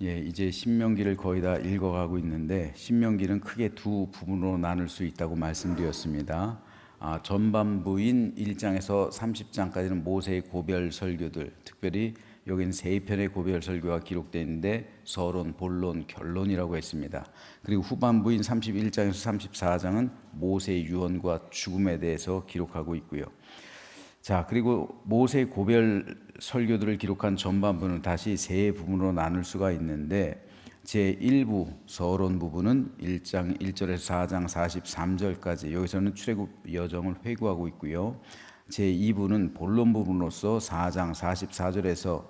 예, 이제 신명기를 거의 다 읽어가고 있는데 신명기는 크게 두 부분으로 나눌 수 있다고 말씀드렸습니다. 전반부인 1장에서 30장까지는 모세의 고별 설교들, 특별히 여기는 세 편의 고별 설교가 기록되어 있는데 서론, 본론, 결론이라고 했습니다. 그리고 후반부인 31장에서 34장은 모세의 유언과 죽음에 대해서 기록하고 있고요. 자, 그리고 모세의 고별 설교들을 기록한 전반부는 다시 세 부분으로 나눌 수가 있는데 제1부 서론 부분은 1장 1절에서 4장 43절까지 여기서는 출애굽 여정을 회고하고 있고요. 제2부는 본론 부분으로서 4장 44절에서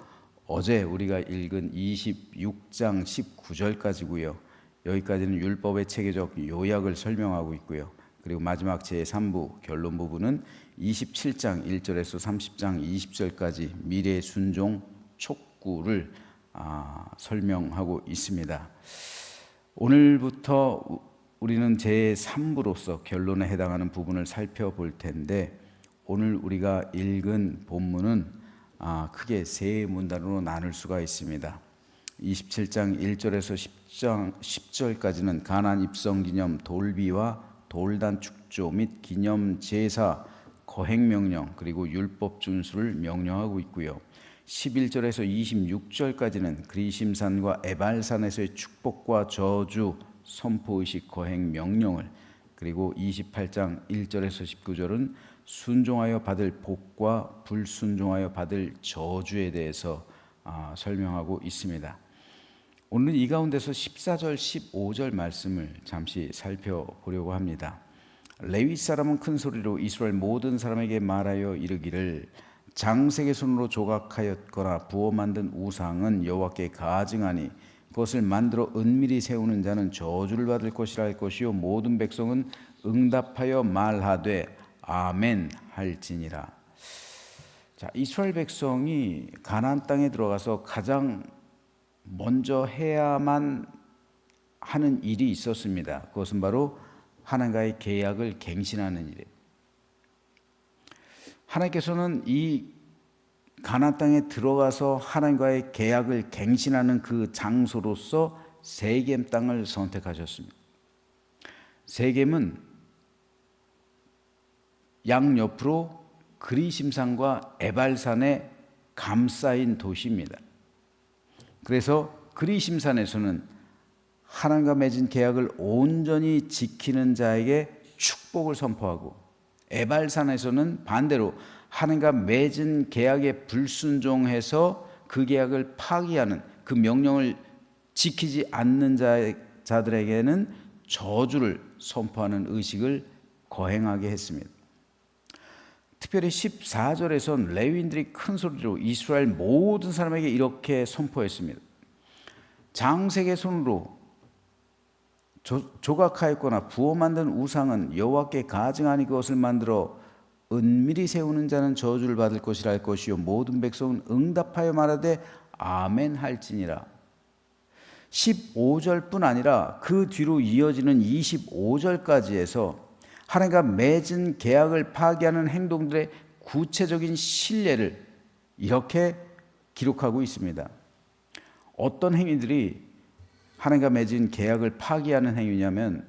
어제 우리가 읽은 26장 19절까지고요. 여기까지는 율법의 체계적 요약을 설명하고 있고요. 그리고 마지막 제3부 결론 부분은 27장 1절에서 30장 20절까지 미래 순종 촉구를 설명하고 있습니다. 오늘부터 우리는 제3부로서 결론에 해당하는 부분을 살펴볼 텐데 오늘 우리가 읽은 본문은 크게 세 문단으로 나눌 수가 있습니다. 27장 1절에서 10절까지는 가나안 입성 기념 돌비와 돌단 축조 및 기념 제사 거행 명령 그리고 율법 준수를 명령하고 있고요. 11절에서 26절까지는 그리심산과 에발산에서의 축복과 저주 선포 의식 거행 명령을, 그리고 28장 1절에서 19절은 순종하여 받을 복과 불순종하여 받을 저주에 대해서 설명하고 있습니다. 오늘은 이 가운데서 14절, 15절 말씀을 잠시 살펴보려고 합니다. 레위 사람은 큰 소리로 이스라엘 모든 사람에게 말하여 이르기를 장색의 손으로 조각하였거나 부어 만든 우상은 여호와께 가증하니 그것을 만들어 은밀히 세우는 자는 저주를 받을 것이라 할 것이요 모든 백성은 응답하여 말하되 아멘 할지니라. 자, 이스라엘 백성이 가나안 땅에 들어가서 가장 먼저 해야만 하는 일이 있었습니다. 그것은 바로 하나님과의 계약을 갱신하는 일이에요. 하나님께서는 이 가나안 땅에 들어가서 하나님과의 계약을 갱신하는 그 장소로서 세겜 땅을 선택하셨습니다. 세겜은 양옆으로 그리심산과 에발산에 감싸인 도시입니다. 그래서 그리심산에서는 하나님과 맺은 계약을 온전히 지키는 자에게 축복을 선포하고, 에발산에서는 반대로 하나님과 맺은 계약에 불순종해서 그 계약을 파기하는, 그 명령을 지키지 않는 자들에게는 저주를 선포하는 의식을 거행하게 했습니다. 특별히 14절에선 레위인들이 큰 소리로 이스라엘 모든 사람에게 이렇게 선포했습니다. 장색의 손으로 조각하였거나 부어 만든 우상은 여호와께 가증하니 그것을 만들어 은밀히 세우는 자는 저주를 받을 것이라 할 것이요 모든 백성은 응답하여 말하되 아멘 할지니라. 15절뿐 아니라 그 뒤로 이어지는 25절까지에서 하나님과 맺은 계약을 파기하는 행동들의 구체적인 신뢰를 이렇게 기록하고 있습니다. 어떤 행위들이 하나님과 맺은 계약을 파기하는 행위냐면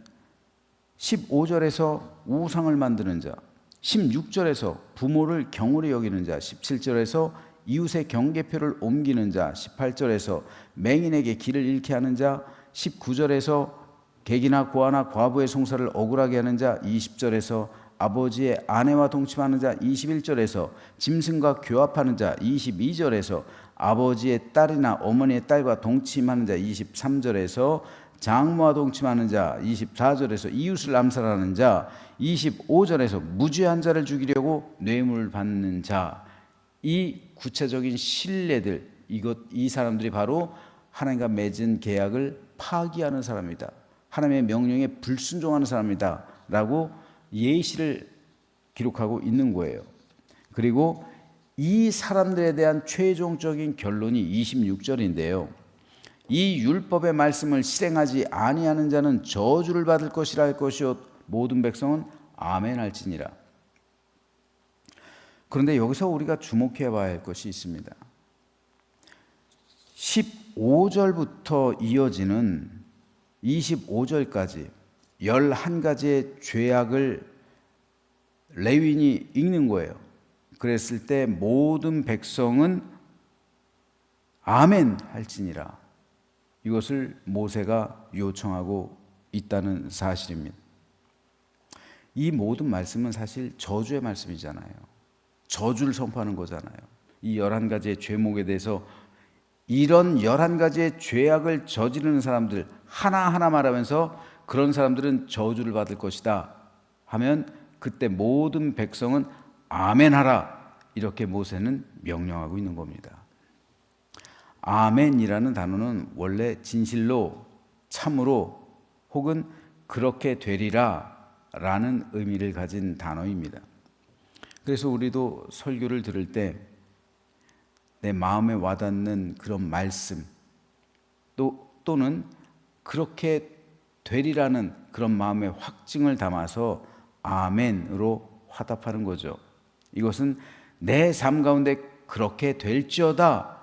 15절에서 우상을 만드는 자, 16절에서 부모를 경홀히 여기는 자, 17절에서 이웃의 경계표를 옮기는 자, 18절에서 맹인에게 길을 잃게 하는 자, 19절에서 객이나 고아나 과부의 송사를 억울하게 하는 자, 20절에서 아버지의 아내와 동침하는 자, 21절에서 짐승과 교합하는 자, 22절에서 아버지의 딸이나 어머니의 딸과 동침하는 자, 23절에서 장모와 동침하는 자, 24절에서 이웃을 암살하는 자, 25절에서 무죄한 자를 죽이려고 뇌물을 받는 자. 이 구체적인 신뢰들, 이 사람들이 바로 하나님과 맺은 계약을 파기하는 사람이다, 하나님의 명령에 불순종하는 사람이다 라고 예시를 기록하고 있는 거예요. 그리고 이 사람들에 대한 최종적인 결론이 26절인데요. 이 율법의 말씀을 실행하지 아니하는 자는 저주를 받을 것이라 할 것이요 모든 백성은 아멘 할지니라. 그런데 여기서 우리가 주목해 봐야 할 것이 있습니다. 25절부터 이어지는 25절까지 11가지의 죄악을 레위인이 읽는 거예요. 그랬을 때 모든 백성은 아멘 할지니라. 이것을 모세가 요청하고 있다는 사실입니다. 이 모든 말씀은 사실 저주의 말씀이잖아요. 저주를 선포하는 거잖아요. 이 11가지의 죄목에 대해서 이런 11가지의 죄악을 저지르는 사람들 하나하나 말하면서 그런 사람들은 저주를 받을 것이다 하면 그때 모든 백성은 아멘하라, 이렇게 모세는 명령하고 있는 겁니다. 아멘이라는 단어는 원래 진실로, 참으로, 혹은 그렇게 되리라 라는 의미를 가진 단어입니다. 그래서 우리도 설교를 들을 때 내 마음에 와닿는 그런 말씀 또는 그렇게 되리라는 그런 마음의 확증을 담아서 아멘으로 화답하는 거죠. 이것은 내 삶 가운데 그렇게 될지어다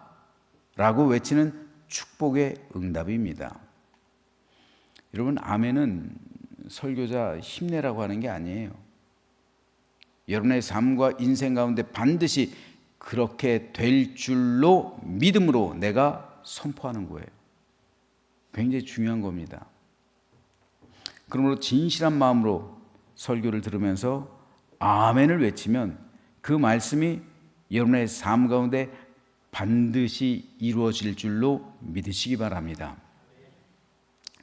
라고 외치는 축복의 응답입니다. 여러분, 아멘은 설교자 힘내라고 하는 게 아니에요. 여러분의 삶과 인생 가운데 반드시 그렇게 될 줄로 믿음으로 내가 선포하는 거예요. 굉장히 중요한 겁니다. 그러므로 진실한 마음으로 설교를 들으면서 아멘을 외치면 그 말씀이 여러분의 삶 가운데 반드시 이루어질 줄로 믿으시기 바랍니다.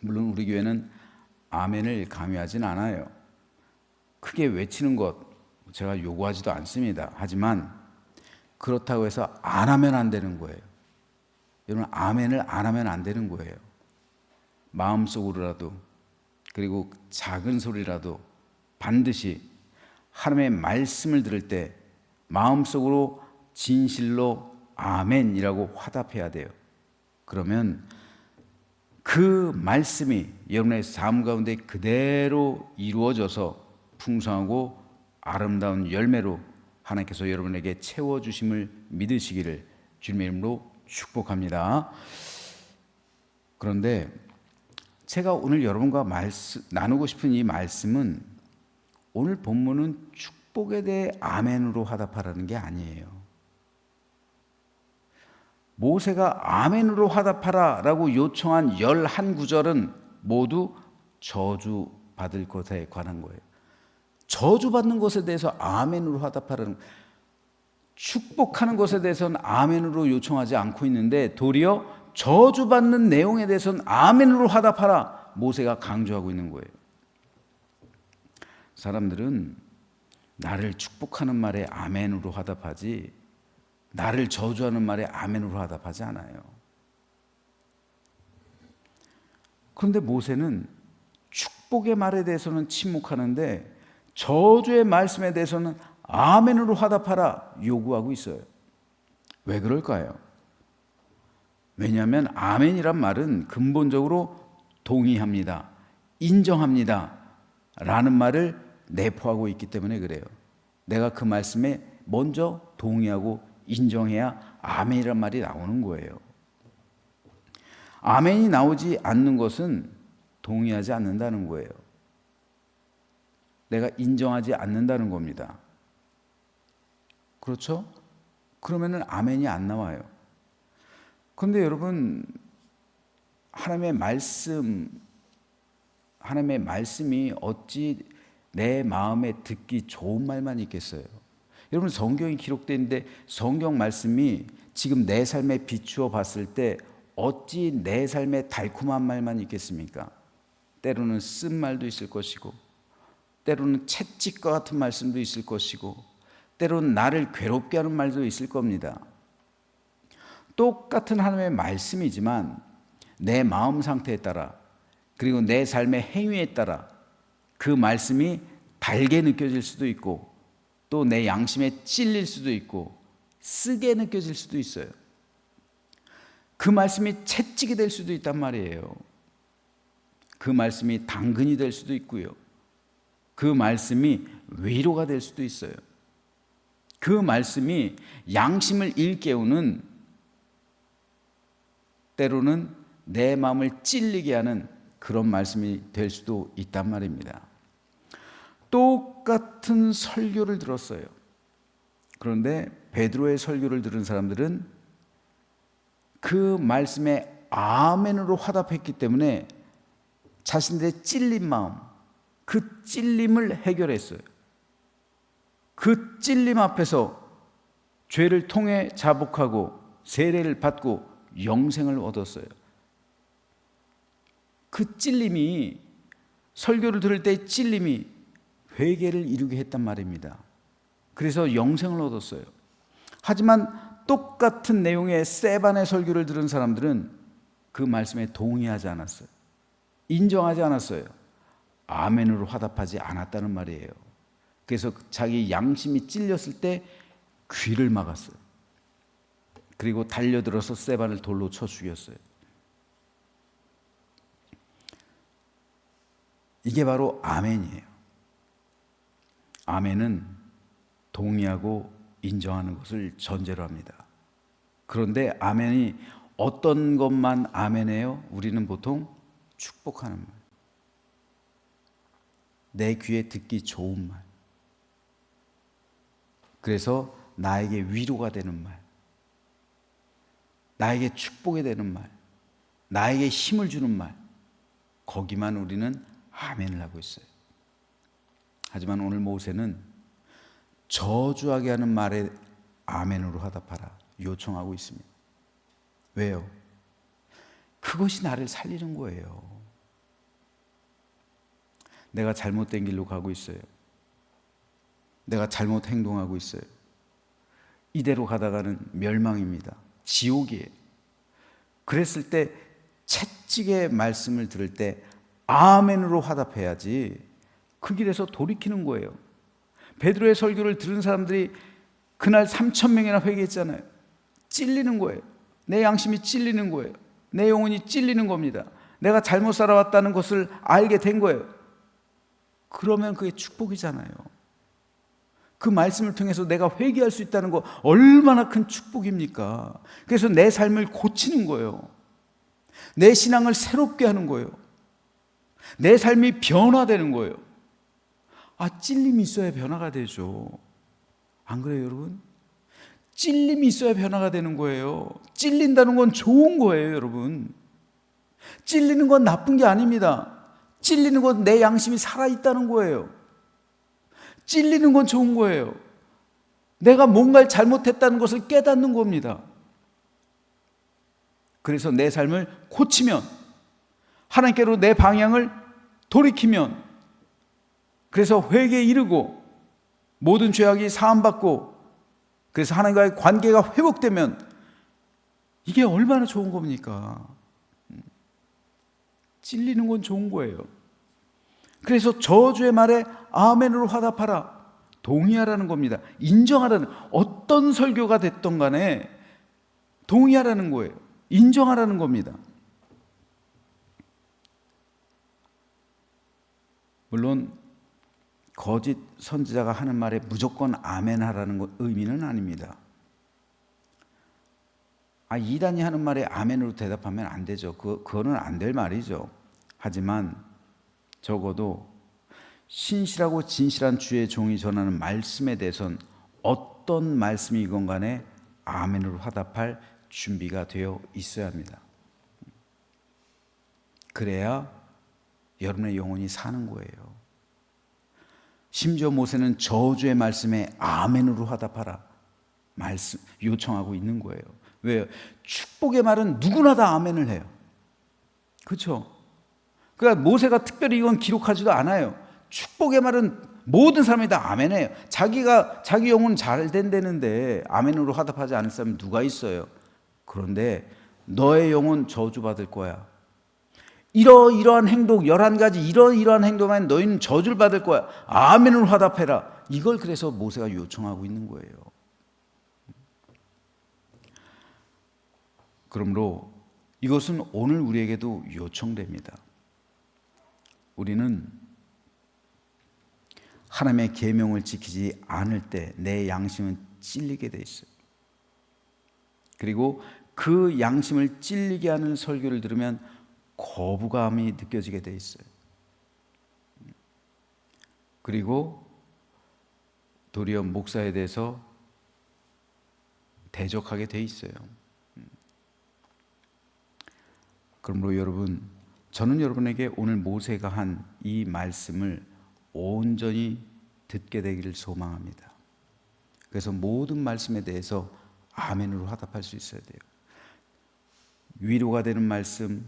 물론 우리 교회는 아멘을 강요하진 않아요. 크게 외치는 것 제가 요구하지도 않습니다. 하지만 그렇다고 해서 안 하면 안 되는 거예요. 여러분, 아멘을 안 하면 안 되는 거예요. 마음속으로라도, 그리고 작은 소리라도 반드시 하나님의 말씀을 들을 때 마음속으로 진실로 아멘이라고 화답해야 돼요. 그러면 그 말씀이 여러분의 삶 가운데 그대로 이루어져서 풍성하고 아름다운 열매로 하나님께서 여러분에게 채워주심을 믿으시기를 주님의 이름으로 축복합니다. 그런데 제가 오늘 여러분과 나누고 싶은 이 말씀은 오늘 본문은 축복에 대해 아멘으로 화답하라는 게 아니에요. 모세가 아멘으로 화답하라 라고 요청한 11구절은 모두 저주받을 것에 관한 거예요. 저주받는 것에 대해서 아멘으로 화답하라는, 축복하는 것에 대해서는 아멘으로 요청하지 않고 있는데 도리어 저주받는 내용에 대해서는 아멘으로 화답하라 모세가 강조하고 있는 거예요. 사람들은 나를 축복하는 말에 아멘으로 화답하지 나를 저주하는 말에 아멘으로 화답하지 않아요. 그런데 모세는 축복의 말에 대해서는 침묵하는데 저주의 말씀에 대해서는 아멘으로 화답하라 요구하고 있어요. 왜 그럴까요? 왜냐하면 아멘이란 말은 근본적으로 동의합니다, 인정합니다 라는 말을 내포하고 있기 때문에 그래요. 내가 그 말씀에 먼저 동의하고 인정해야 아멘이란 말이 나오는 거예요. 아멘이 나오지 않는 것은 동의하지 않는다는 거예요. 내가 인정하지 않는다는 겁니다. 그렇죠? 그러면은 아멘이 안 나와요. 그런데 여러분, 하나님의 말씀이 어찌 내 마음에 듣기 좋은 말만 있겠어요? 여러분, 성경이 기록되는데 성경 말씀이 지금 내 삶에 비추어 봤을 때 어찌 내 삶에 달콤한 말만 있겠습니까? 때로는 쓴 말도 있을 것이고, 때로는 채찍과 같은 말씀도 있을 것이고, 때로는 나를 괴롭게 하는 말도 있을 겁니다. 똑같은 하나님의 말씀이지만 내 마음 상태에 따라, 그리고 내 삶의 행위에 따라 그 말씀이 달게 느껴질 수도 있고, 또 내 양심에 찔릴 수도 있고, 쓰게 느껴질 수도 있어요. 그 말씀이 채찍이 될 수도 있단 말이에요. 그 말씀이 당근이 될 수도 있고요. 그 말씀이 위로가 될 수도 있어요. 그 말씀이 양심을 일깨우는, 때로는 내 마음을 찔리게 하는 그런 말씀이 될 수도 있단 말입니다. 똑같은 설교를 들었어요. 그런데 베드로의 설교를 들은 사람들은 그 말씀에 아멘으로 화답했기 때문에 자신들의 찔린 마음, 그 찔림을 해결했어요. 그 찔림 앞에서 죄를 통해 자복하고 세례를 받고 영생을 얻었어요. 그 찔림이, 설교를 들을 때의 찔림이 회개를 이루게 했단 말입니다. 그래서 영생을 얻었어요. 하지만 똑같은 내용의 세반의 설교를 들은 사람들은 그 말씀에 동의하지 않았어요. 인정하지 않았어요. 아멘으로 화답하지 않았다는 말이에요. 그래서 자기 양심이 찔렸을 때 귀를 막았어요. 그리고 달려들어서 세반을 돌로 쳐 죽였어요. 이게 바로 아멘이에요. 아멘은 동의하고 인정하는 것을 전제로 합니다. 그런데 아멘이 어떤 것만 아멘해요? 우리는 보통 축복하는 말, 내 귀에 듣기 좋은 말, 그래서 나에게 위로가 되는 말, 나에게 축복이 되는 말, 나에게 힘을 주는 말, 거기만 우리는 아멘을 하고 있어요. 하지만 오늘 모세는 저주하게 하는 말에 아멘으로 화답하라 요청하고 있습니다. 왜요? 그것이 나를 살리는 거예요. 내가 잘못된 길로 가고 있어요. 내가 잘못 행동하고 있어요. 이대로 가다가는 멸망입니다. 지옥이에요. 그랬을 때 채찍의 말씀을 들을 때 아멘으로 화답해야지 그 길에서 돌이키는 거예요. 베드로의 설교를 들은 사람들이 그날 3,000명이나 회개했잖아요. 찔리는 거예요. 내 양심이 찔리는 거예요. 내 영혼이 찔리는 겁니다. 내가 잘못 살아왔다는 것을 알게 된 거예요. 그러면 그게 축복이잖아요. 그 말씀을 통해서 내가 회개할 수 있다는 거 얼마나 큰 축복입니까? 그래서 내 삶을 고치는 거예요. 내 신앙을 새롭게 하는 거예요. 내 삶이 변화되는 거예요. 찔림이 있어야 변화가 되죠. 안 그래요, 여러분? 찔림이 있어야 변화가 되는 거예요. 찔린다는 건 좋은 거예요, 여러분. 찔리는 건 나쁜 게 아닙니다. 찔리는 건 내 양심이 살아있다는 거예요. 찔리는 건 좋은 거예요. 내가 뭔가를 잘못했다는 것을 깨닫는 겁니다. 그래서 내 삶을 고치면, 하나님께로 내 방향을 돌이키면, 그래서 회개에 이르고 모든 죄악이 사함받고 그래서 하나님과의 관계가 회복되면 이게 얼마나 좋은 겁니까? 찔리는 건 좋은 거예요. 그래서 저주의 말에 아멘으로 화답하라, 동의하라는 겁니다. 인정하라는, 어떤 설교가 됐던 간에 동의하라는 거예요. 인정하라는 겁니다. 물론 거짓 선지자가 하는 말에 무조건 아멘하라는 의미는 아닙니다. 이단이 하는 말에 아멘으로 대답하면 안 되죠. 그거는 안 될 말이죠. 하지만 적어도 신실하고 진실한 주의 종이 전하는 말씀에 대해서는 어떤 말씀이건 간에 아멘으로 화답할 준비가 되어 있어야 합니다. 그래야 여러분의 영혼이 사는 거예요. 심지어 모세는 저주의 말씀에 아멘으로 화답하라 말씀 요청하고 있는 거예요. 왜요? 축복의 말은 누구나 다 아멘을 해요. 그렇죠? 그러니까 모세가 특별히 이건 기록하지도 않아요. 축복의 말은 모든 사람이 다 아멘해요. 자기 영혼 잘 된다는데 아멘으로 화답하지 않을 사람이 누가 있어요? 그런데 너의 영혼 저주받을 거야. 이러이러한 행동, 11가지 이러이러한 행동하면 너희는 저주를 받을 거야. 아멘으로 화답해라. 이걸 그래서 모세가 요청하고 있는 거예요. 그러므로 이것은 오늘 우리에게도 요청됩니다. 우리는 하나님의 계명을 지키지 않을 때 내 양심은 찔리게 돼 있어요. 그리고 그 양심을 찔리게 하는 설교를 들으면 거부감이 느껴지게 돼 있어요. 그리고 도리어 목사에 대해서 대적하게 돼 있어요. 그러므로 여러분, 저는 여러분에게 오늘 모세가 한 이 말씀을 온전히 듣게 되기를 소망합니다. 그래서 모든 말씀에 대해서 아멘으로 화답할 수 있어야 돼요. 위로가 되는 말씀,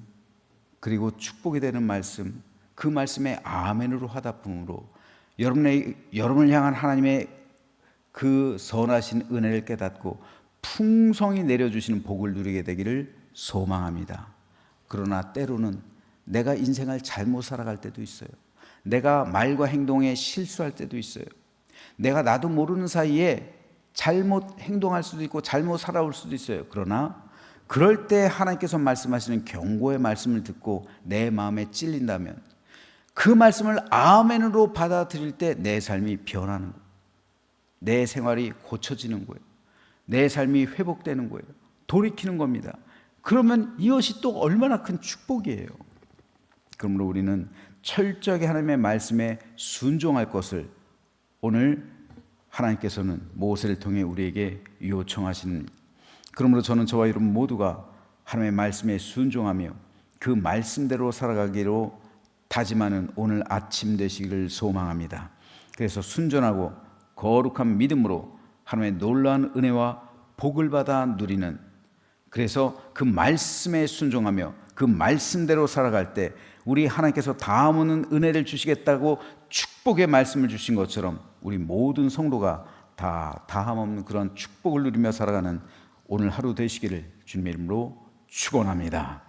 그리고 축복이 되는 말씀, 그 말씀에 아멘으로 화답함으로 여러분을 향한 하나님의 그 선하신 은혜를 깨닫고 풍성히 내려주시는 복을 누리게 되기를 소망합니다. 그러나 때로는 내가 인생을 잘못 살아갈 때도 있어요. 내가 말과 행동에 실수할 때도 있어요. 내가 나도 모르는 사이에 잘못 행동할 수도 있고 잘못 살아올 수도 있어요. 그러나 그럴 때 하나님께서 말씀하시는 경고의 말씀을 듣고 내 마음에 찔린다면 그 말씀을 아멘으로 받아들일 때 내 삶이 변하는 거예요. 내 생활이 고쳐지는 거예요. 내 삶이 회복되는 거예요. 돌이키는 겁니다. 그러면 이것이 또 얼마나 큰 축복이에요. 그러므로 우리는 철저하게 하나님의 말씀에 순종할 것을 오늘 하나님께서는 모세를 통해 우리에게 요청하시는, 그러므로 저는 저와 여러분 모두가 하나님의 말씀에 순종하며 그 말씀대로 살아가기로 다짐하는 오늘 아침 되시기를 소망합니다. 그래서 순전하고 거룩한 믿음으로 하나님의 놀라운 은혜와 복을 받아 누리는, 그래서 그 말씀에 순종하며 그 말씀대로 살아갈 때 우리 하나님께서 다함없는 은혜를 주시겠다고 축복의 말씀을 주신 것처럼 우리 모든 성도가 다 다함없는 그런 축복을 누리며 살아가는 오늘 하루 되시기를 주님의 이름으로 축원합니다.